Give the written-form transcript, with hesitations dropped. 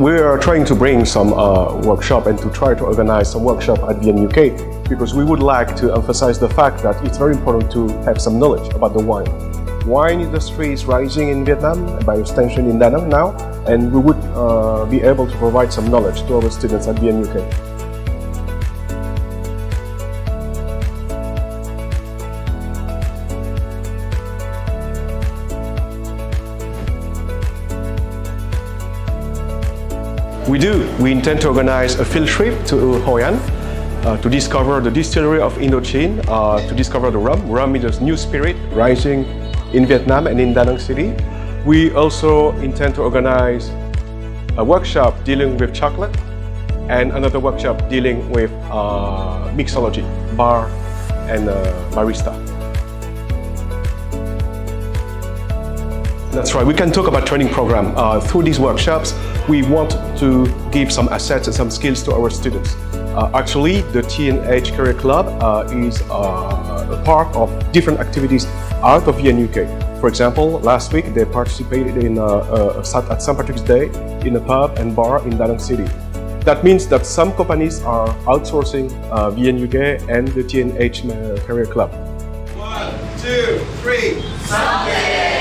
we are trying to bring some workshop and to try to organize some workshop at VNUK because we would like to emphasize the fact that it's very important to have some knowledge about the wine. Wine industry is rising in Vietnam, by extension in Da Nang now, and we would be able to provide some knowledge to our students at VNUK. We intend to organize a field trip to Hoi An to discover the distillery of Indochine, to discover the rum. Rum is a new spirit rising in Vietnam and in Da Nang City. We also intend to organize a workshop dealing with chocolate and another workshop dealing with mixology, bar and barista. That's right, we can talk about training program. Through these workshops, we want to give some assets and some skills to our students. Actually, the T&H Career Club is a part of different activities out of VNUK. For example, last week they participated in at St. Patrick's Day in a pub and bar in Da Nang City. That means that some companies are outsourcing VNUK and the T&H Career Club. 1, 2, 3.